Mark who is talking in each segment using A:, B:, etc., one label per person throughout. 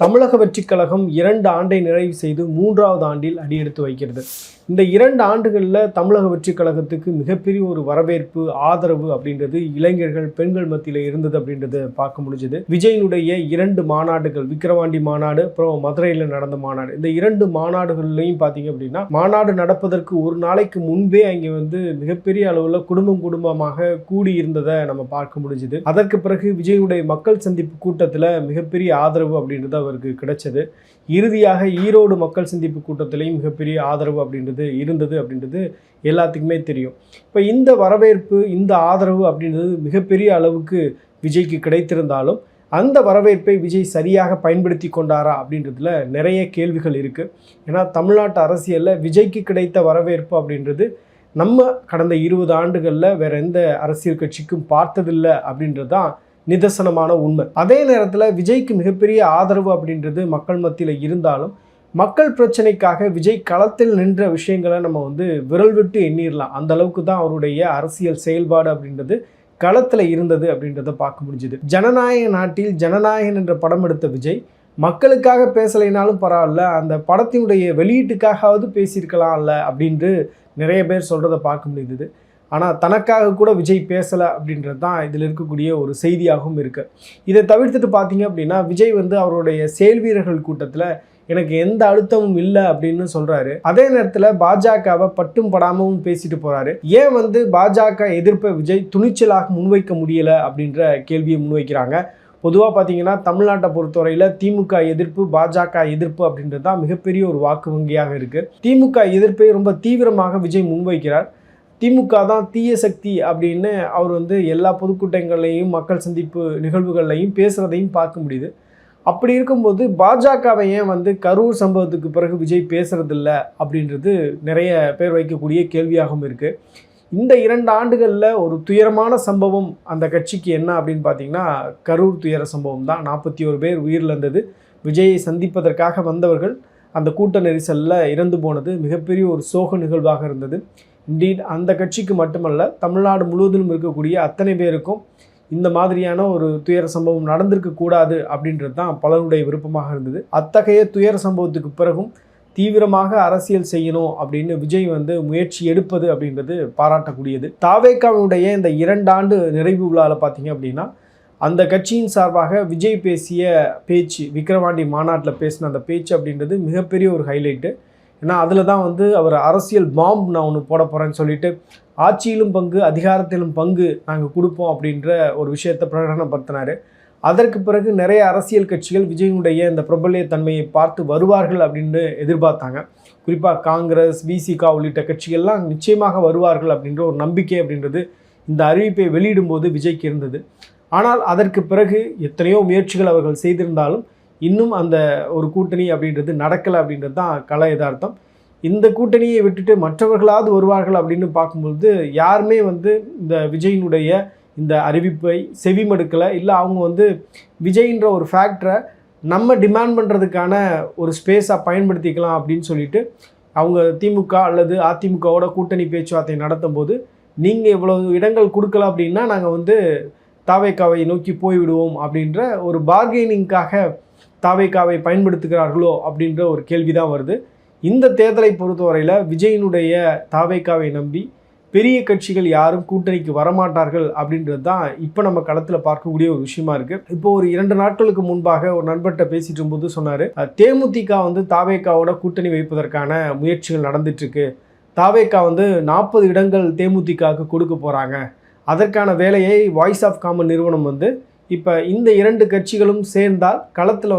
A: தமிழக வெற்றிக் கழகம் 2 ஆண்டை நிறைவு செய்து 3வது ஆண்டில் அடியெடுத்து வைக்கிறது. இந்த 2 ஆண்டுகளில் தமிழக வெற்றிக் கழகத்துக்கு மிகப்பெரிய ஒரு வரவேற்பு, ஆதரவு அப்படின்றது இளைஞர்கள், பெண்கள் மத்தியில் இருந்தது அப்படின்றத பார்க்க முடிஞ்சது. விஜயினுடைய 2 மாநாடுகள், விக்கிரவாண்டி மாநாடு, அப்புறம் மதுரையில் நடந்த மாநாடு, இந்த 2 மாநாடுகள்லையும் பார்த்தீங்க அப்படின்னா, மாநாடு நடப்பதற்கு ஒரு நாளைக்கு முன்பே அங்கே மிகப்பெரிய அளவில் குடும்பமாக கூடி இருந்ததை நம்ம பார்க்க முடிஞ்சது. அதற்கு பிறகு விஜயுடைய மக்கள் சந்திப்பு கூட்டத்தில் மிகப்பெரிய ஆதரவு அப்படின்றது அவருக்கு கிடைச்சது. இறுதியாக ஈரோடு மக்கள் சந்திப்பு கூட்டத்திலையும் மிகப்பெரிய ஆதரவு அப்படின்றது இருந்தது அப்படின்றது எல்லாத்துக்குமே தெரியும். இப்போ இந்த வரவேற்பு, இந்த ஆதரவு அப்படின்றது மிகப்பெரிய அளவுக்கு விஜய்க்கு கிடைத்திருந்தாலும் அந்த வரவேற்பை விஜய் சரியாக பயன்படுத்தி கொண்டாரா அப்படின்றதுல நிறைய கேள்விகள் இருக்குது. ஏன்னா தமிழ்நாட்டு அரசியலில் விஜய்க்கு கிடைத்த வரவேற்பு அப்படின்றது நம்ம கடந்த 20 ஆண்டுகளில் வேற எந்த அரசியல் கட்சிக்கும் பார்த்ததில்லை அப்படின்றது தான் நிதர்சனமான உண்மை. அதே நேரத்தில் விஜய்க்கு மிகப்பெரிய ஆதரவு அப்படின்றது மக்கள் மத்தியில் இருந்தாலும் மக்கள் பிரச்சனைக்காக விஜய் களத்தில் நின்ற விஷயங்களை நம்ம விரல் விட்டு எண்ணிடலாம். அந்த அளவுக்கு தான் அவருடைய அரசியல் செயல்பாடு அப்படின்றது களத்தில் இருந்தது அப்படின்றத பார்க்க முடிஞ்சுது. ஜனநாயக நாட்டில் ஜனநாயகன் என்ற படம் எடுத்த விஜய் மக்களுக்காக பேசலைனாலும் பரவாயில்ல, அந்த படத்தினுடைய வெளியீட்டுக்காகவாவது பேசியிருக்கலாம்ல அப்படின்ட்டு நிறைய பேர் சொல்கிறத பார்க்க முடியுது. ஆனால் தனக்காக கூட விஜய் பேசலை அப்படின்றது தான் இதில் இருக்கக்கூடிய ஒரு செய்தியாகவும் இருக்குது. இதை தவிர்த்துட்டு பார்த்தீங்க அப்படின்னா, விஜய் அவருடைய செயல் வீரர்கள் கூட்டத்தில் எனக்கு எந்த அழுத்தமும் இல்லை அப்படின்னு சொல்கிறாரு. அதே நேரத்தில் பாஜகவை பட்டும் படாமவும் பேசிட்டு போகிறாரு. ஏன் பாஜக எதிர்ப்பை விஜய் துணிச்சலாக முன்வைக்க முடியலை அப்படின்ற கேள்வியை முன்வைக்கிறாங்க. பொதுவாக பார்த்தீங்கன்னா தமிழ்நாட்டை பொறுத்தவரையில் திமுக எதிர்ப்பு, பாஜக எதிர்ப்பு அப்படின்றது தான் மிகப்பெரிய ஒரு வாக்கு வங்கியாக இருக்குது. திமுக எதிர்ப்பை ரொம்ப தீவிரமாக விஜய் முன்வைக்கிறார். திமுக தான் தீய சக்தி அப்படின்னு அவர் எல்லா பொதுக்கூட்டங்கள்லையும் மக்கள் சந்திப்பு நிகழ்வுகள்லையும் பேசுகிறதையும் பார்க்க முடியுது. அப்படி இருக்கும்போது பாஜகவை ஏன் கரூர் சம்பவத்துக்கு பிறகு விஜய் பேசுறதில்ல அப்படின்றது நிறைய பேர் வைக்கக்கூடிய கேள்வியாகவும் இருக்குது. இந்த 2 ஆண்டுகளில் ஒரு துயரமான சம்பவம் அந்த கட்சிக்கு என்ன அப்படின்னு பார்த்தீங்கன்னா, கரூர் துயர சம்பவம் தான். 41 பேர் உயிரிழந்தது. விஜயை சந்திப்பதற்காக வந்தவர்கள் அந்த கூட்ட நெரிசலில் இறந்து போனது மிகப்பெரிய ஒரு சோக நிகழ்வாக இருந்தது. இன்டீட் அந்த கட்சிக்கு மட்டுமல்ல, தமிழ்நாடு முழுவதிலும் இருக்கக்கூடிய அத்தனை பேருக்கும் இந்த மாதிரியான ஒரு துயர சம்பவம் நடந்திருக்கக்கூடாது அப்படின்றது தான் பலருடைய விருப்பமாக இருந்தது. அத்தகைய துயர சம்பவத்துக்கு பிறகும் தீவிரமாக அரசியல் செய்யணும் அப்படின்னு விஜய் முயற்சி எடுப்பது அப்படின்றது பாராட்டக்கூடியது. தாவேகாவுடைய இந்த 2 ஆண்டு நிறைவு விழாவில் பார்த்தீங்க அப்படின்னா, அந்த கட்சியின் சார்பாக விஜய் பேசிய பேச்சு, விக்கிரவாண்டி மாநாட்டில் பேசின அந்த பேச்சு அப்படின்றது மிகப்பெரிய ஒரு ஹைலைட்டு. ஏன்னா அதில் தான் அவர் அரசியல் பாம்பு நான் ஒன்று போட போகிறேன்னு சொல்லிட்டு, ஆட்சியிலும் பங்கு, அதிகாரத்திலும் பங்கு நாங்கள் கொடுப்போம் அப்படின்ற ஒரு விஷயத்தை பிரகடனப்படுத்தினார். அதற்கு பிறகு நிறைய அரசியல் கட்சிகள் விஜயனுடைய இந்த பிரபல்ய தன்மையை பார்த்து வருவார்கள் அப்படின்னு எதிர்பார்த்தாங்க. குறிப்பாக காங்கிரஸ், விசிகா உள்ளிட்ட கட்சிகள்லாம் நிச்சயமாக வருவார்கள் அப்படின்ற ஒரு நம்பிக்கை அப்படின்றது இந்த அறிவிப்பை வெளியிடும்போது விஜய்க்கு இருந்தது. ஆனால் அதற்கு பிறகு எத்தனையோ முயற்சிகள் அவர்கள் செய்திருந்தாலும் இன்னும் அந்த ஒரு கூட்டணி அப்படின்றது நடக்கலை அப்படின்றது தான் கள யதார்த்தம். இந்த கூட்டணியை விட்டுட்டு மற்றவர்களாவது வருவார்கள் அப்படின்னு பார்க்கும்பொழுது யாருமே இந்த விஜயினுடைய இந்த அறிவிப்பை செவிமடுக்கலை. இல்லை அவங்க விஜய்ன்ற ஒரு ஃபேக்டரை நம்ம டிமாண்ட் பண்ணுறதுக்கான ஒரு ஸ்பேஸாக பயன்படுத்திக்கலாம் அப்படின்னு சொல்லிட்டு அவங்க திமுக அல்லது அதிமுகவோட கூட்டணி பேச்சுவார்த்தை நடத்தும் போது, நீங்கள் இவ்வளவு இடங்கள் கொடுக்கல அப்படின்னா நாங்கள் தாவேகாவை நோக்கி போய்விடுவோம் அப்படின்ற ஒரு பார்கெனிங்காக தாவேகாவை பயன்படுத்துகிறார்களோ அப்படின்ற ஒரு கேள்வி தான் வருது. இந்த தேர்தலை பொறுத்தவரையில் விஜயினுடைய தாவேகாவை நம்பி பெரிய கட்சிகள் யாரும் கூட்டணிக்கு வரமாட்டார்கள் அப்படின்றது தான் இப்போ நம்ம களத்தில் பார்க்கக்கூடிய ஒரு விஷயமா இருக்குது. இப்போ ஒரு 2 நாட்களுக்கு முன்பாக ஒரு நண்பர்கிட்ட பேசிட்டு இருக்கும்போது சொன்னார், தேமுதிக தாவேகாவோட கூட்டணி வைப்பதற்கான முயற்சிகள் நடந்துட்டுருக்கு. தாவேகா 40 இடங்கள் தேமுதிகவுக்கு கொடுக்க போகிறாங்க. அதற்கான வேலையை வாய்ஸ் ஆஃப் காமன் நிறுவனம் இப்போ இந்த 2 கட்சிகளும் சேர்ந்தால் களத்தில்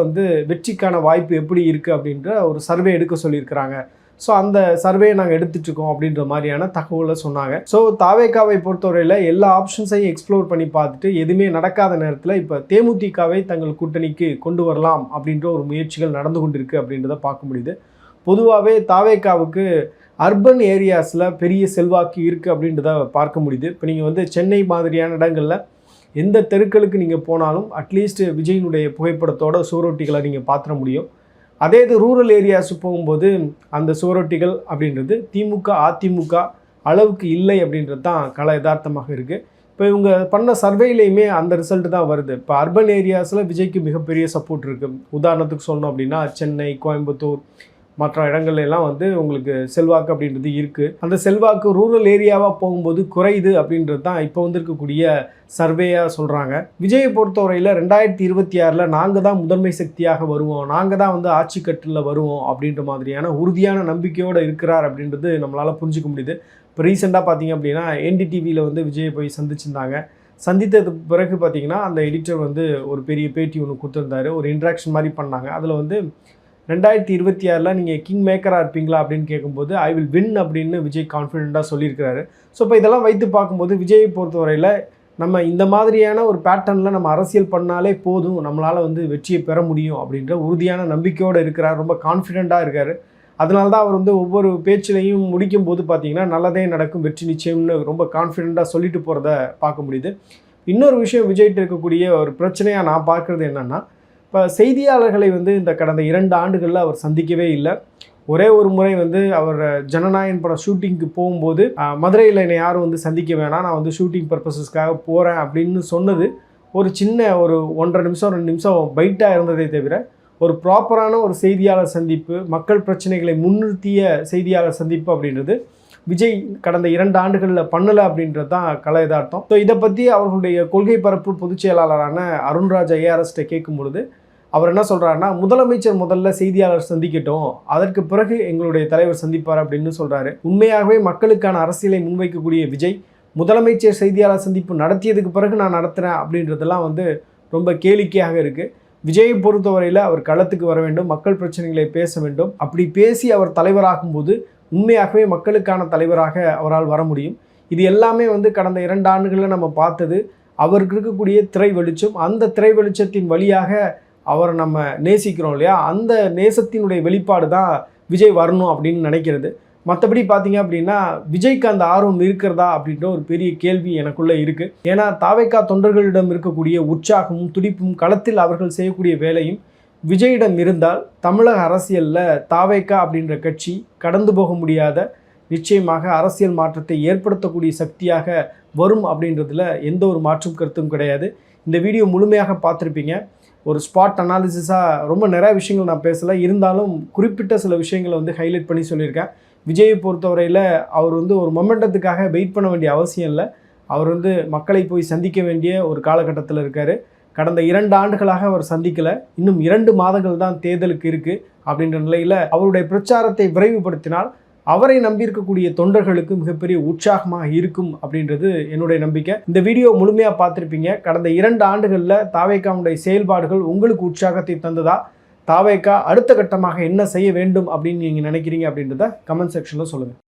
A: வெற்றிக்கான வாய்ப்பு எப்படி இருக்குது அப்படின்ற ஒரு சர்வே எடுக்க சொல்லியிருக்கிறாங்க. ஸோ அந்த சர்வே நாங்கள் எடுத்துகிட்ருக்கோம் அப்படின்ற மாதிரியான தகவலை சொன்னாங்க. ஸோ தாவேகாவை பொறுத்தவரையில் எல்லா ஆப்ஷன்ஸையும் எக்ஸ்ப்ளோர் பண்ணி பார்த்துட்டு எதுவுமே நடக்காத நேரத்தில் இப்போ தேமுதிகவை தங்கள் கூட்டணிக்கு கொண்டு வரலாம் அப்படின்ற ஒரு முயற்சிகள் நடந்து கொண்டிருக்கு அப்படின்றத பார்க்க முடியுது. பொதுவாகவே தாவேகாவுக்கு அர்பன் ஏரியாஸில் பெரிய செல்வாக்கு இருக்குது அப்படின்றத பார்க்க முடியுது. இப்போ நீங்கள் சென்னை மாதிரியான இடங்களில் எந்த தெருக்களுக்கு நீங்கள் போனாலும் அட்லீஸ்ட் விஜயினுடைய புகைப்படத்தோட சுவரொட்டிகளை நீங்கள் பார்த்துட முடியும். அதே இது ரூரல் ஏரியாஸ் போகும்போது அந்த சுவரொட்டிகள் அப்படின்றது திமுக அதிமுக அளவுக்கு இல்லை அப்படின்றது தான் கள யதார்த்தமாக இருக்குது. இப்போ இவங்க பண்ண சர்வேலையுமே அந்த ரிசல்ட் தான் வருது. இப்போ அர்பன் ஏரியாஸில் விஜய்க்கு மிகப்பெரிய சப்போர்ட் இருக்குது. உதாரணத்துக்கு சொல்லணும் அப்படின்னா சென்னை, கோயம்புத்தூர் மற்ற இடங்கள்ல எல்லாம் வந்து உங்களுக்கு செல்வாக்கு அப்படின்றது இருக்குது. அந்த செல்வாக்கு ரூரல் ஏரியாவாக போகும்போது குறையுது அப்படின்றது தான் இப்போ வந்திருக்கக்கூடிய சர்வேயாக சொல்கிறாங்க. விஜயை பொறுத்தவரையில் 2026 நாங்கள் தான் முதன்மை சக்தியாக வருவோம், நாங்கள் தான் வந்து ஆட்சி கட்டில் வருவோம் அப்படின்ற மாதிரியான உறுதியான நம்பிக்கையோடு இருக்கிறார் அப்படின்றது நம்மளால் புரிஞ்சிக்க முடியுது. இப்போ ரீசெண்டாக பார்த்தீங்க அப்படின்னா NDTVயில் வந்து விஜயை போய் சந்திச்சிருந்தாங்க. சந்தித்தது பிறகு பார்த்தீங்கன்னா அந்த எடிட்டர் வந்து ஒரு பெரிய பேட்டி ஒன்று கொடுத்துருந்தாரு, ஒரு இன்ட்ராக்ஷன் மாதிரி பண்ணாங்க. அதில் வந்து 2026 நீங்கள் கிங் மேக்கராக இருப்பீங்களா அப்படின்னு கேட்கும்போது ஐ வில் வின் அப்படின்னு விஜய் கான்ஃபிடென்ட்டாக சொல்லியிருக்கிறாரு. ஸோ இப்போ இதெல்லாம் வைத்து பார்க்கும்போது விஜயை பொறுத்தவரையில் நம்ம இந்த மாதிரியான ஒரு பேட்டர்னில் நம்ம அரசியல் பண்ணாலே போதும், நம்மளால் வந்து வெற்றியை பெற முடியும் அப்படின்ற உறுதியான நம்பிக்கையோடு இருக்கிறார், ரொம்ப கான்ஃபிடென்ட்டாக இருக்கார். அதனால தான் அவர் வந்து ஒவ்வொரு பேச்சிலையும் முடிக்கும் போது பார்த்தீங்கன்னா நல்லதே நடக்கும், வெற்றி நிச்சயம்னு ரொம்ப கான்ஃபிடென்ட்டாக சொல்லிட்டு போகிறத பார்க்க முடியுது. இன்னொரு விஷயம் விஜய்கிட்ட இருக்கக்கூடிய ஒரு பிரச்சனையாக நான் பார்க்குறது என்னென்னா, இப்போ செய்தியாளர்களை வந்து இந்த கடந்த 2 ஆண்டுகளில் அவர் சந்திக்கவே இல்லை. ஒரே ஒரு முறை வந்து அவர் ஜனநாயகன் படம் ஷூட்டிங்க்கு போகும்போது மதுரையில் என்னை யாரும் வந்து சந்திக்க வேணாம், நான் வந்து ஷூட்டிங் பர்பஸஸ்க்காக போகிறேன் அப்படின்னு சொன்னது ஒரு சின்ன ஒரு 1.5 நிமிஷம் 2 நிமிஷம் பைட்டாக இருந்ததே தவிர ஒரு ப்ராப்பரான ஒரு செய்தியாளர் சந்திப்பு, மக்கள் பிரச்சனைகளை முன்னிறுத்திய செய்தியாளர் சந்திப்பு அப்படின்றது விஜய் கடந்த 2 ஆண்டுகளில் பண்ணலை அப்படின்றது தான் கலை யதார்த்தம். ஸோ இதை பற்றி அவர்களுடைய கொள்கை பரப்பு பொதுச் செயலாளரான அருண்ராஜ் ஐஆர்எஸ்ட்டை கேட்கும் பொழுது அவர் என்ன சொல்கிறாருன்னா, முதலமைச்சர் முதல்ல செய்தியாளர் சந்திக்கட்டும், அதற்கு பிறகு எங்களுடைய தலைவர் சந்திப்பார் அப்படின்னு சொல்கிறாரு. உண்மையாகவே மக்களுக்கான அரசியலை முன்வைக்கக்கூடிய விஜய் முதலமைச்சர் செய்தியாளர் சந்திப்பு நடத்தியதுக்கு பிறகு நான் நடத்துகிறேன் அப்படின்றதெல்லாம் வந்து ரொம்ப கேளிக்கையாக இருக்குது. விஜயை பொறுத்தவரையில் அவர் களத்துக்கு வர வேண்டும், மக்கள் பிரச்சனைகளை பேச வேண்டும். அப்படி பேசி அவர் தலைவராகும்போது உண்மையாகவே மக்களுக்கான தலைவராக அவரால் வர முடியும். இது எல்லாமே வந்து கடந்த 2 ஆண்டுகளில் நம்ம பார்த்தது. அவருக்கு இருக்கக்கூடிய திரை வெளிச்சம், அந்த திரை வெளிச்சத்தின் வழியாக அவரை நம்ம நேசிக்கிறோம் இல்லையா, அந்த நேசத்தினுடைய வெளிப்பாடு தான் விஜய் வரணும் அப்படின்னு நினைக்கிறது. மற்றபடி பார்த்தீங்க அப்படின்னா விஜய்க்கு அந்த ஆர்வம் இருக்கிறதா அப்படின்ற ஒரு பெரிய கேள்வி எனக்குள்ளே இருக்குது. ஏன்னா தாவேகா தொண்டர்களிடம் இருக்கக்கூடிய உற்சாகமும் துடிப்பும் களத்தில் அவர்கள் செய்யக்கூடிய வேலையும் விஜயிடம் இருந்தால் தமிழக அரசியலில் தாவேகா அப்படின்ற கட்சி கடந்து போக முடியாத, நிச்சயமாக அரசியல் மாற்றத்தை ஏற்படுத்தக்கூடிய சக்தியாக வரும் அப்படின்றதுல எந்த ஒரு மாற்றும் கருத்தும் கிடையாது. இந்த வீடியோ முழுமையாக பார்த்துருப்பீங்க. ஒரு ஸ்பாட் அனாலிசிஸாக ரொம்ப நிறைய விஷயங்கள் நான் பேசலை, இருந்தாலும் குறிப்பிட்ட சில விஷயங்களை வந்து ஹைலைட் பண்ணி சொல்லியிருக்கேன். விஜயை பொறுத்தவரையில் அவர் வந்து ஒரு மொமெண்டத்துக்காக வெயிட் பண்ண வேண்டிய அவசியம் இல்லை. அவர் வந்து மக்களை போய் சந்திக்க வேண்டிய ஒரு காலகட்டத்தில் இருக்கார். கடந்த 2 ஆண்டுகளாக அவர் சந்திக்கலை, இன்னும் 2 மாதங்கள் தான் தேர்தலுக்கு இருக்குது. அப்படின்ற நிலையில் அவருடைய பிரச்சாரத்தை விரைவுபடுத்தினால் அவரை நம்பியிருக்கக்கூடிய தொண்டர்களுக்கு மிகப்பெரிய உற்சாகமாக இருக்கும் அப்படின்றது என்னுடைய நம்பிக்கை. இந்த வீடியோ முழுமையாக பார்த்துருப்பீங்க. கடந்த 2 ஆண்டுகளில் தாவேகாவுடைய செயல்பாடுகள் உங்களுக்கு உற்சாகத்தை தந்ததா? தாவேகா அடுத்த கட்டமாக என்ன செய்ய வேண்டும் அப்படின்னு நீங்கள் நினைக்கிறீங்க அப்படின்றத கமெண்ட் செக்ஷனில் சொல்லுங்கள்.